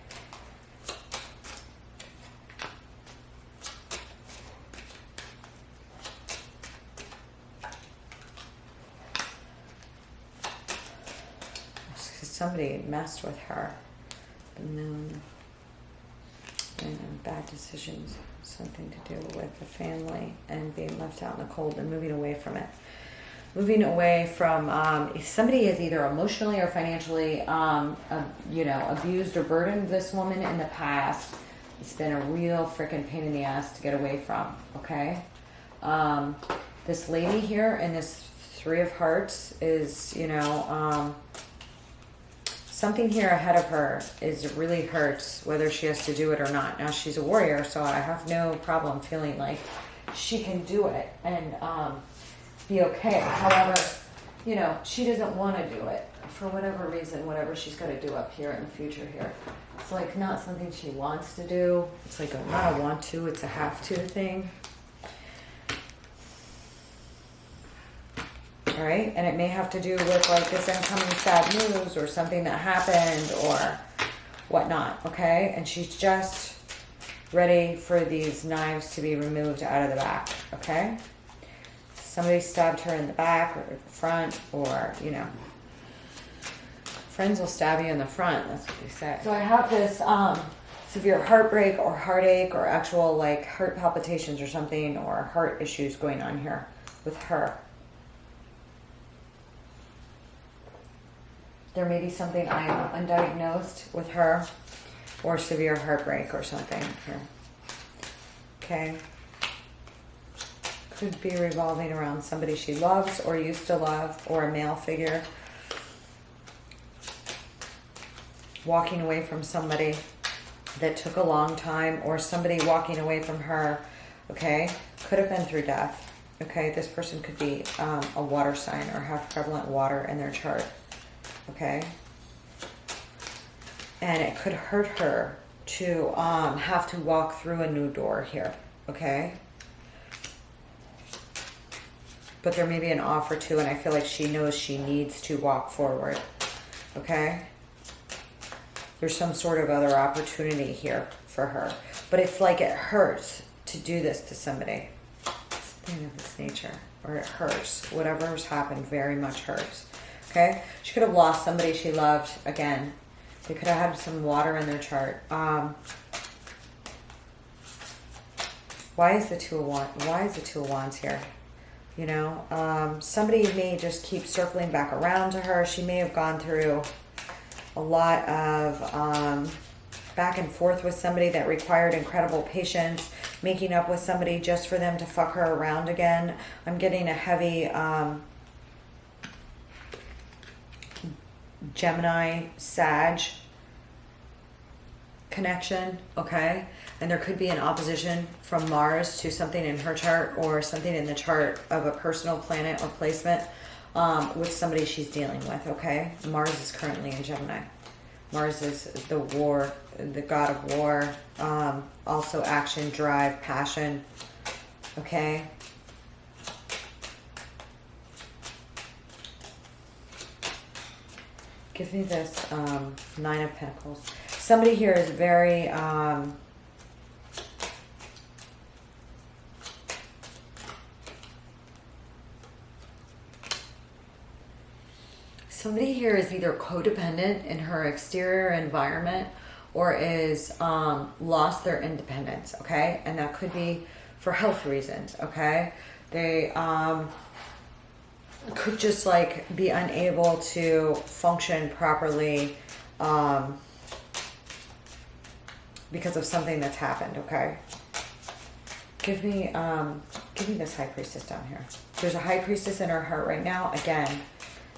Somebody messed with her. The moon. And bad decisions. Something to do with the family and being left out in the cold and moving away from it. Moving away from, somebody is either emotionally or financially, you know, abused or burdened this woman in the past. It's been a real freaking pain in the ass to get away from, okay? This lady here in this Three of Hearts is, you know, something here ahead of her is really hurts, whether she has to do it or not. Now, she's a warrior, so I have no problem feeling like she can do it and be okay. However, you know, she doesn't want to do it for whatever reason, whatever she's got to do up here in the future here. It's like not something she wants to do. It's like not a want to, it's a have to thing. All right, and it may have to do with like this incoming sad news or something that happened or whatnot, okay? And she's just ready for these knives to be removed out of the back, okay? Somebody stabbed her in the back or the front or, you know, friends will stab you in the front, that's what they say. So I have this severe heartbreak or heartache or actual like heart palpitations or something or heart issues going on here with her. There may be something undiagnosed with her or severe heartbreak or something here. Okay. Could be revolving around somebody she loves or used to love or a male figure. Walking away from somebody that took a long time or somebody walking away from her. Okay. Could have been through death. Okay. This person could be a water sign or have prevalent water in their chart. Okay, and it could hurt her to have to walk through a new door here, okay? But there may be an offer too, and I feel like she knows she needs to walk forward, okay? There's some sort of other opportunity here for her, but it's like it hurts to do this to somebody. Something of this nature, or it hurts. Whatever's happened very much hurts. Okay, she could have lost somebody she loved again. They could have had some water in their chart. Why is the Two of Wands? Why is the Two of Wands here? You know, somebody may just keep circling back around to her. She may have gone through a lot of back and forth with somebody that required incredible patience, making up with somebody just for them to fuck her around again. I'm getting a heavy Gemini, Sag connection, okay? And there could be an opposition from Mars to something in her chart or something in the chart of a personal planet or placement with somebody she's dealing with, okay? Mars is currently in Gemini, Mars is the war, the god of war. Also action, drive, passion. Okay. Give me this Nine of Pentacles. Somebody here is very somebody here is either codependent in her exterior environment or is lost their independence, okay? And that could be for health reasons, okay? They could just like be unable to function properly because of something that's happened, okay? Give me this High Priestess down here. There's a High Priestess in her heart right now. Again,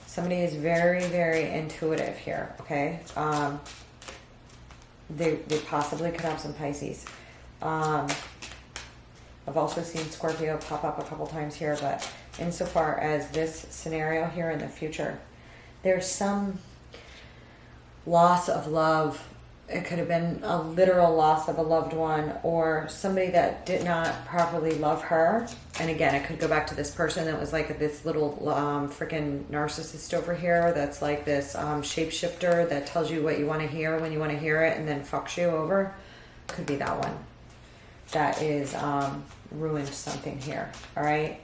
somebody is very, very intuitive here, okay? They possibly could have some Pisces. I've also seen Scorpio pop up a couple times here, but insofar as this scenario here in the future, there's some loss of love. It could have been a literal loss of a loved one or somebody that did not properly love her. And again, it could go back to this person that was like this little freaking narcissist over here that's like this shapeshifter that tells you what you want to hear when you want to hear it and then fucks you over. Could be that one. That is ruined something here, all right?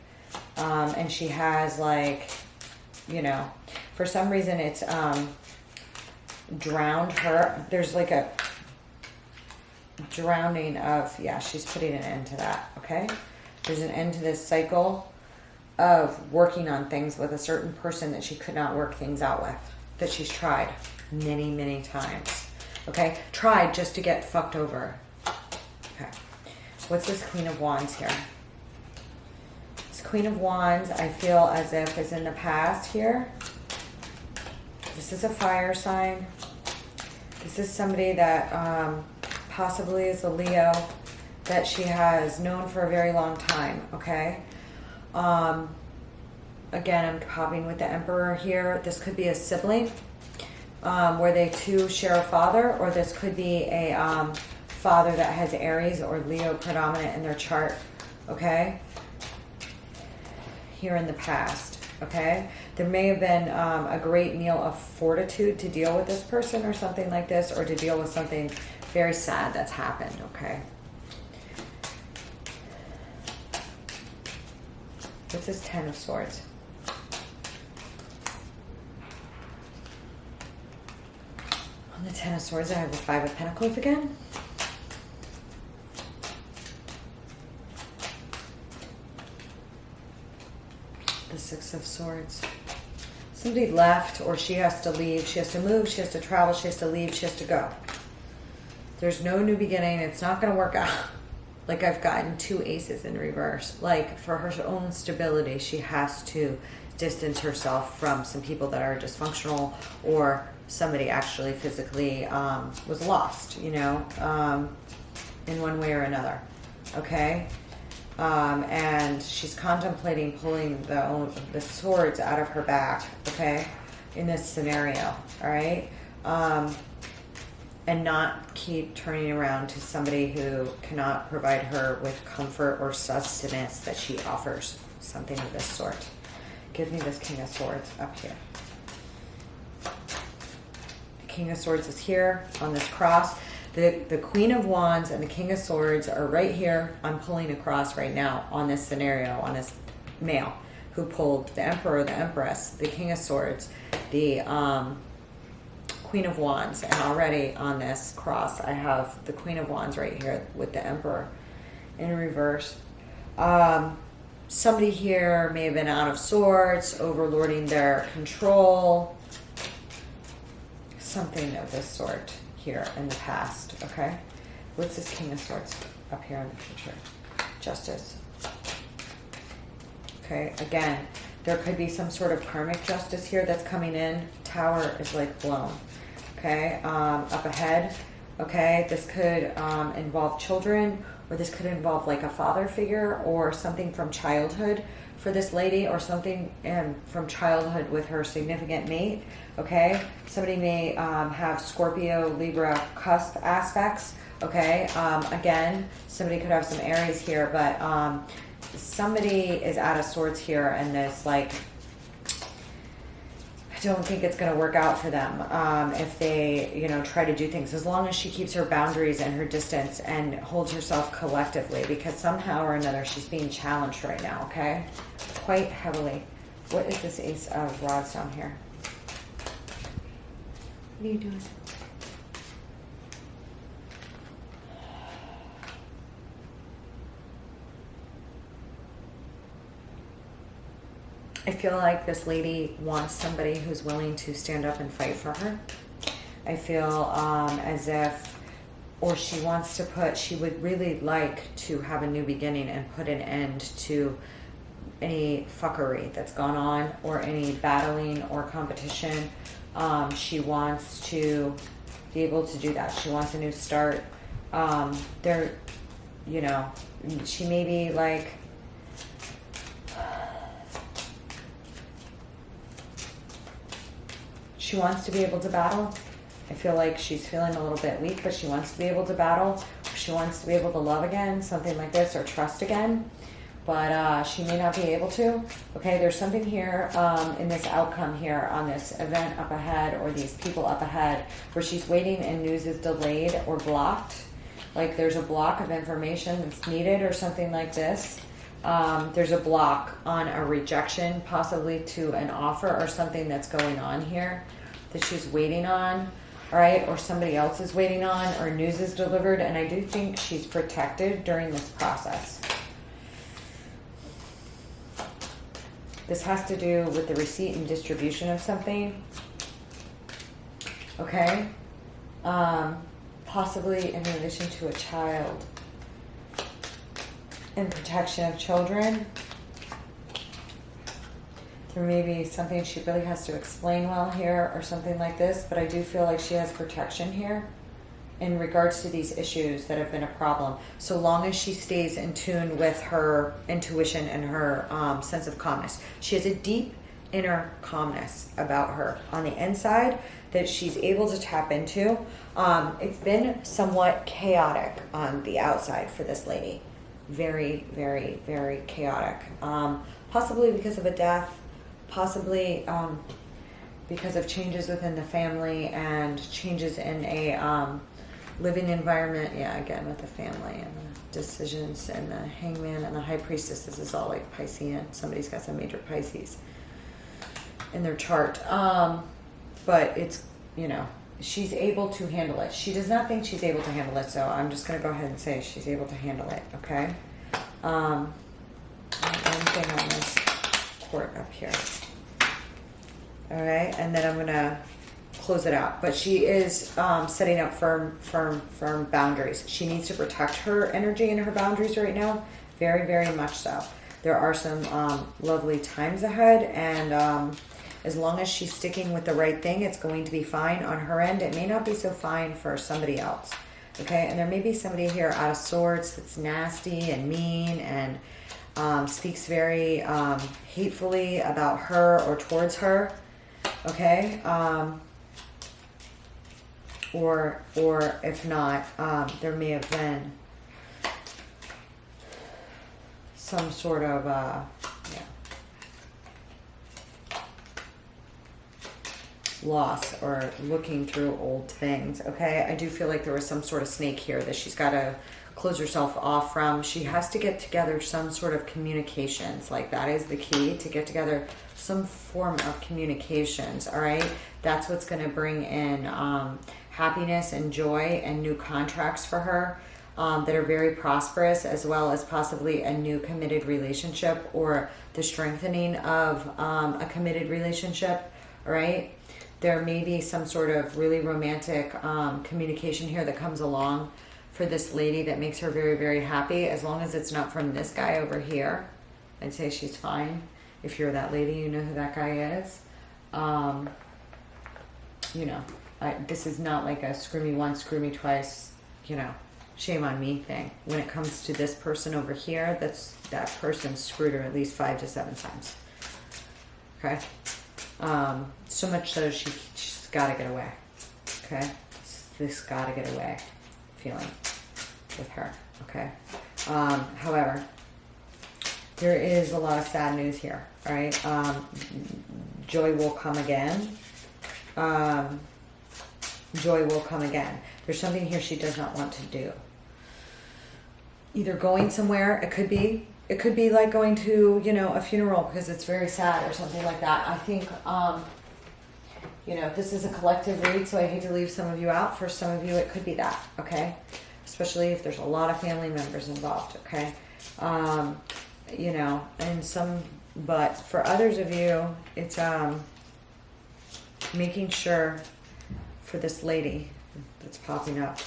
And she has like, you know, for some reason it's drowned her. There's like a drowning of, yeah, she's putting an end to that, okay? There's an end to this cycle of working on things with a certain person that she could not work things out with, that she's tried many, many times, okay? Tried just to get fucked over. Okay. What's this Queen of Wands here? This Queen of Wands, I feel as if is in the past here. This is a fire sign. This is somebody that possibly is a Leo that she has known for a very long time, okay? Again, I'm popping with the Emperor here. This could be a sibling where they too share a father, or this could be a father that has Aries or Leo predominant in their chart, okay? Here in the past, okay? There may have been a great deal of fortitude to deal with this person or something like this, or to deal with something very sad that's happened, okay? What's this Ten of Swords? On the Ten of Swords, I have the Five of Pentacles again. The Six of Swords. Somebody left, or she has to leave. She has to move, she has to travel, she has to leave, she has to go. There's no new beginning. It's not going to work out. Like, I've gotten two aces in reverse. Like, for her own stability, she has to distance herself from some people that are dysfunctional, or somebody actually physically was lost, you know, in one way or another. Okay? And she's contemplating pulling the swords out of her back, okay, in this scenario, all right? And not keep turning around to somebody who cannot provide her with comfort or sustenance that she offers, something of this sort. Give me this King of Swords up here. The King of Swords is here on this cross. The Queen of Wands and the King of Swords are right here. I'm pulling across right now on this scenario, on this male who pulled the Emperor, the Empress, the King of Swords, the Queen of Wands. And already on this cross, I have the Queen of Wands right here with the Emperor in reverse. Somebody here may have been out of sorts, overlording their control, something of this sort here in the past, okay? What's this King of Swords up here in the future? Justice. Okay, again, there could be some sort of karmic justice here that's coming in. Tower is like blown, okay? Up ahead, okay? This could involve children, or this could involve like a father figure or something from childhood for this lady, or something from childhood with her significant mate. Okay, somebody may have Scorpio, Libra cusp aspects. Okay, again, somebody could have some Aries here, but somebody is out of sorts here, and this, like, I don't think it's going to work out for them if they, you know, try to do things, as long as she keeps her boundaries and her distance and holds herself collectively, because somehow or another she's being challenged right now, okay? Quite heavily. What is this Ace of Rods down here? What are you doing? I feel like this lady wants somebody who's willing to stand up and fight for her. I feel as if, or she wants to put, she would really like to have a new beginning and put an end to any fuckery that's gone on, or any battling or competition. She wants to be able to do that. She wants a new start. There, you know, she may be like, she wants to be able to battle. I feel like she's feeling a little bit weak, but she wants to be able to battle. She wants to be able to love again, something like this, or trust again. But she may not be able to. Okay, there's something here in this outcome here on this event up ahead, or these people up ahead, where she's waiting and news is delayed or blocked. Like there's a block of information that's needed, or something like this. There's a block on a rejection, possibly to an offer or something that's going on here that she's waiting on, all right, or somebody else is waiting on, or news is delivered, and I do think she's protected during this process. This has to do with the receipt and distribution of something, okay, possibly in relation to a child, and protection of children. There may be something she really has to explain well here, or something like this, but I do feel like she has protection here in regards to these issues that have been a problem, so long as she stays in tune with her intuition and her sense of calmness. She has a deep inner calmness about her on the inside that she's able to tap into. It's been somewhat chaotic on the outside for this lady. Very, very, very chaotic. Possibly because of a death, possibly because of changes within the family and changes in a living environment. Yeah, again with the family and the decisions and the Hangman and the High Priestess. This is all like Piscean. Somebody's got some major Pisces in their chart. But it's, you know, she's able to handle it. She does not think she's able to handle it, so I'm just going to go ahead and say she's able to handle it, okay? One thing on this court up here. All right, and then I'm going to close it out. But she is setting up firm boundaries. She needs to protect her energy and her boundaries right now, very, very much so. There are some lovely times ahead, and as long as she's sticking with the right thing, it's going to be fine on her end. It may not be so fine for somebody else, okay? And there may be somebody here out of sorts that's nasty and mean and speaks very hatefully about her or towards her, okay? Or if not, there may have been some sort of loss or looking through old things, okay? I do feel like there was some sort of snake here that she's got to close herself off from. She has to get together some sort of communications. Like that is the key, to get together some form of communications, all right? That's what's going to bring in happiness and joy and new contracts for her that are very prosperous, as well as possibly a new committed relationship or the strengthening of a committed relationship, all right? There may be some sort of really romantic communication here that comes along for this lady that makes her very, very happy. As long as it's not from this guy over here, I'd say she's fine. If you're that lady, you know who that guy is. You know, this is not like a screw me once, screw me twice, you know, shame on me thing. When it comes to this person over here, that person screwed her at least 5 to 7 times. Okay? So much so she's got to get away. Okay? It's this got to get away feeling with her. Okay? However, there is a lot of sad news here. All right? Joy will come again. Joy will come again. There's something here she does not want to do. Either going somewhere, it could be like going to, you know, a funeral because it's very sad or something like that. I think, you know, this is a collective read, so I hate to leave some of you out. For some of you, it could be that, okay? Especially if there's a lot of family members involved, okay? You know, but for others of you, it's making sure for this lady that's popping up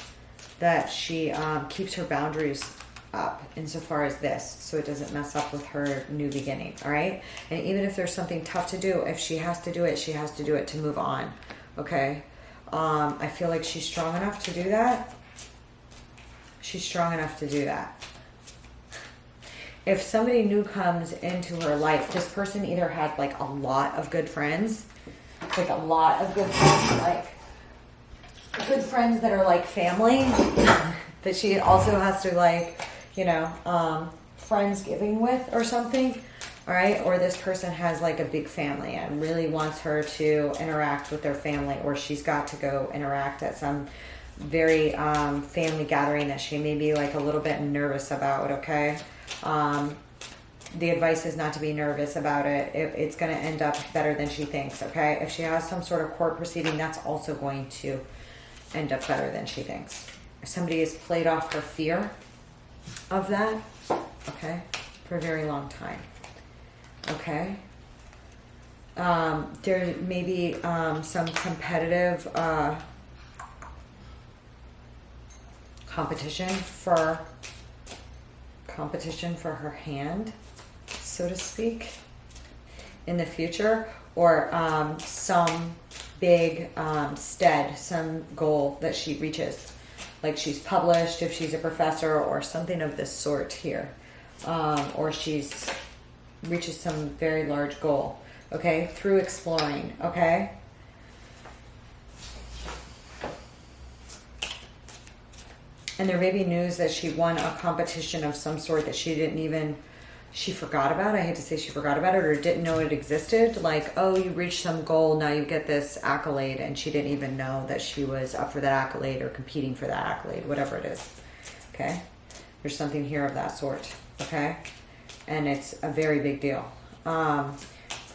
that she keeps her boundaries up insofar as this, so it doesn't mess up with her new beginning. All right, and even if there's something tough to do, if she has to do it, she has to do it to move on. Okay, I feel like she's strong enough to do that. She's strong enough to do that. If somebody new comes into her life, this person either had like a lot of good friends, like good friends that are like family, that she also has to like, you know, friendsgiving with or something. All right, or this person has like a big family and really wants her to interact with their family, or she's got to go interact at some very family gathering that she may be like a little bit nervous about. Okay, the advice is not to be nervous about it. It's going to end up better than she thinks. Okay, if she has some sort of court proceeding, that's also going to end up better than she thinks. If somebody has played off her fear of that, okay, for a very long time. Okay, there may be some competitive competition for her hand, so to speak, in the future, or some big some goal that she reaches, like she's published if she's a professor or something of this sort here, or she's reaches some very large goal, okay, through exploring. Okay, and there may be news that she won a competition of some sort that she forgot about. I hate to say she forgot about it or didn't know it existed. Like, oh, you reached some goal, now you get this accolade, and she didn't even know that she was up for that accolade or competing for that accolade, whatever it is. Okay, there's something here of that sort. Okay, and it's a very big deal.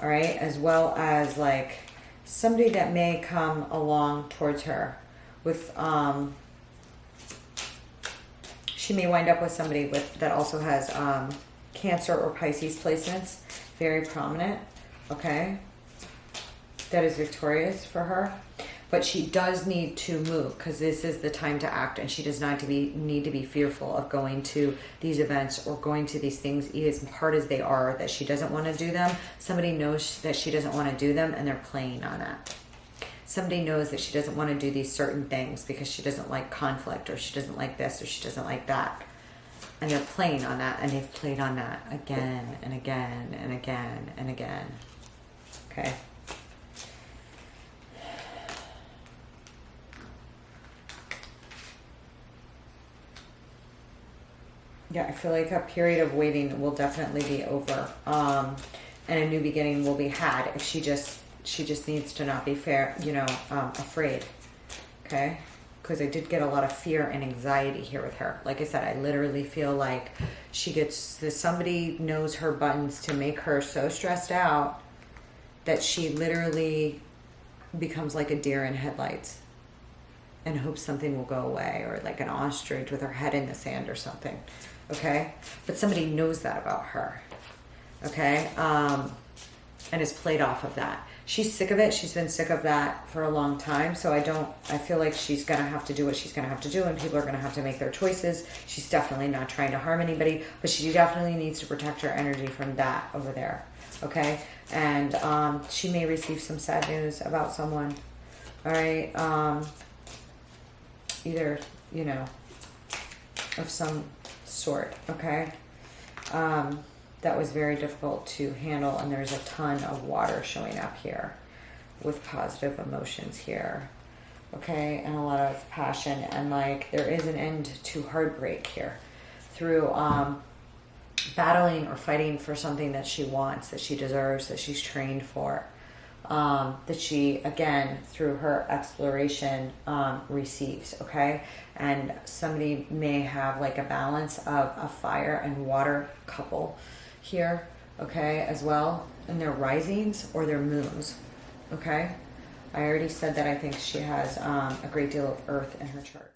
All right, as well as like somebody that may come along towards her with she may wind up with somebody that also has Cancer or Pisces placements, very prominent. Okay, that is victorious for her, but she does need to move because this is the time to act, and she does not need to be fearful of going to these events or going to these things, as hard as they are, that she doesn't want to do them. Somebody knows that she doesn't want to do them, and they're playing on that. Somebody knows that she doesn't want to do these certain things because she doesn't like conflict, or she doesn't like this, or she doesn't like that. And they're playing on that, and they've played on that again and again and again and again. Okay. Yeah, I feel like a period of waiting will definitely be over, and a new beginning will be had if she just needs to not be afraid. Okay, because I did get a lot of fear and anxiety here with her. Like I said, I literally feel like somebody knows her buttons to make her so stressed out that she literally becomes like a deer in headlights and hopes something will go away, or like an ostrich with her head in the sand or something. Okay, but somebody knows that about her. Okay, and is played off of that. She's sick of it. She's been sick of that for a long time. So I feel like she's going to have to do what she's going to have to do, and people are going to have to make their choices. She's definitely not trying to harm anybody, but she definitely needs to protect her energy from that over there. Okay. And, she may receive some sad news about someone. All right. Either, of some sort, okay? That was very difficult to handle, and there's a ton of water showing up here with positive emotions here, okay? And a lot of passion, and like there is an end to heartbreak here through battling or fighting for something that she wants, that she deserves, that she's trained for, that she, again, through her exploration, receives, okay? And somebody may have like a balance of a fire and water couple here, okay, as well, in their risings or their moons, okay? I already said that I think she has a great deal of earth in her chart.